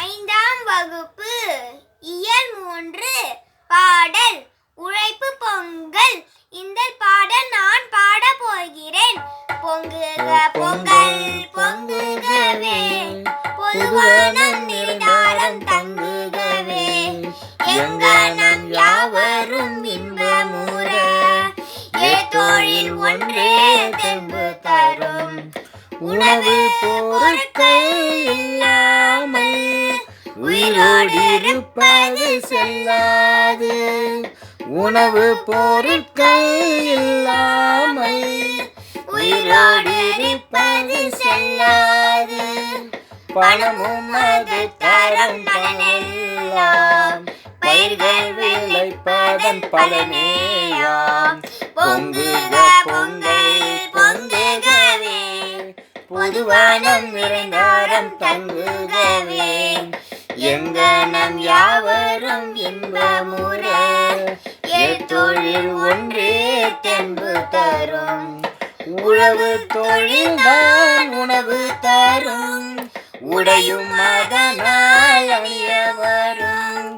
ஐந்தாம் வகுப்பு இயல் 3 பாடல் உழைப்பு பொங்கல். இந்த பாடல் நான் பாட போகிறேன். பொங்குக பொங்கல் பொங்குகவே, பொதுவானம் நிறைந்தாரம் தங்குகவே, எங்கனம் யாவரும் இன்பமுற, ஏதோழில் ஒன்றே தெம்பு தரும். உணவு பொருட்கள் இல்லாமல் உயிரோடிருப்பது செல்லாது. உணவு பொருட்கள் இல்லாமல் உயிரோடிருப்பது செல்லாது. பணமும் அது தரும் பலனெல்லாம், பயிர்கள் விளைப்பதன் பலனேயாம். பொங்குக பொங்கல் பொங்குகவே, பொதுவானம் நிறைந்தாரம் தங்குகவே, எங்கனம் யாவரும் இன்பமுற, ஏதொழில் ஒன்றே தெம்பு தரும். உழவு தொழில்தான் உணவு தரும், உடையும் அதனால் அணிய வரும்.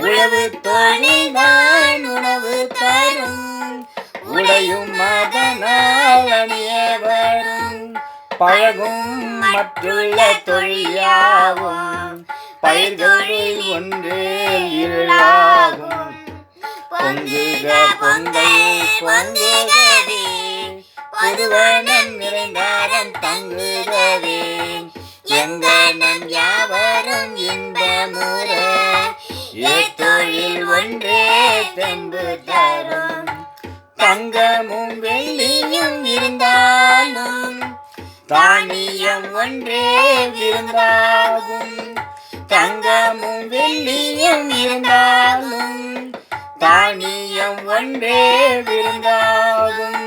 உழவு தொழில்தான் உணவு தரும், உடையும் அதனால் அணிய வரும். பழகும் மற்றுள்ள தொழிலாகும், பயிர்தொழில் ஒன்று இருளாகும். பொங்குக பொங்கல் பொங்குகவே, பொதுவானம் நிறைந்தாரம் தங்குகவே, எங்கனம் யாவரும் இன்பமுற, ஏதொழில் ஒன்றே தெம்பு தரும். தங்கமும் வெள்ளியும் இருந்தாலும் தானியம் ஒன்றே விருந்தாகும். தங்கமும் வெள்ளியும் இருந்தாலும் தானியம் ஒன்றே விருந்தாகும்.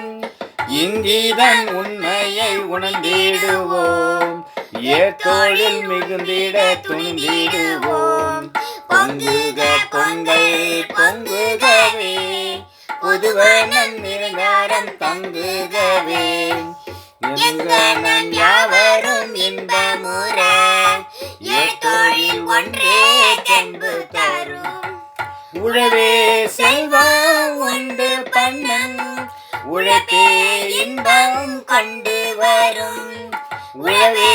இங்கிதன் உண்மையை உணர்ந்திடுவோம், ஏதொழில் மிகுந்திட துணிந்திடுவோம். பொங்குக பொங்கல் பொங்குகவே, பொதுவானம் நிறைந்தாரம் தங்குகவே, எங்கனம் யாவரும் இன்பமுற, ஏதொழில் ஒன்றே தெம்பு தரும். உழவே செல்வம் உண்டு பண்ணம், உழைப்பே இன்பம் கொண்டு வரும். உழவே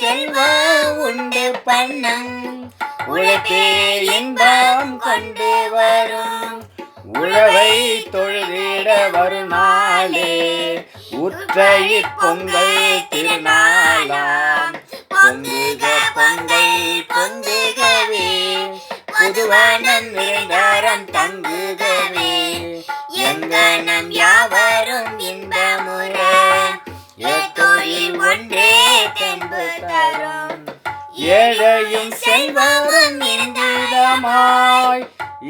செல்வம் உண்டு பண்ணம், உழைப்பே இன்பம் கொண்டு வரும். உழவை தொழுதிட வருநாளே, உற்ற இப்பொங்கல் திருநாளாம். பொங்குக பொங்கல் பொங்குகவே, பொதுவானம் நிறைந்தாரம் தங்குகவே, எங்கனம் யாவரும் இன்பமுற, ஏதொழில் ஒன்றே தெம்பு தரும். ஏழையும் செல்வரும் இன்பமாய்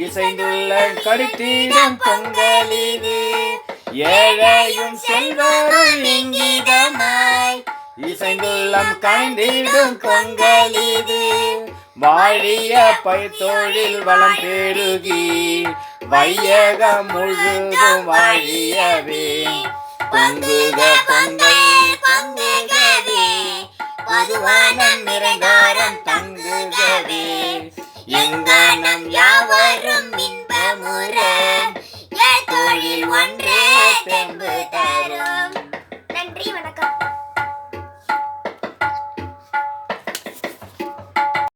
இசைந்துள்ள கடித்திடும் பொங்கலிது. ஏழையும் செல்வரும் இங்கிதமாய் இசைந்துள்ளம் கண்டிடும் பொங்கலிது. வாழிய பயிர்தொழில் வளம் பெருகி, வையகம் முழுதும் வாழியவே, பொங்குக பொங்கல் பொங்குகவே, பொதுவானம் நிறைந்தாரம் தங்குகவே,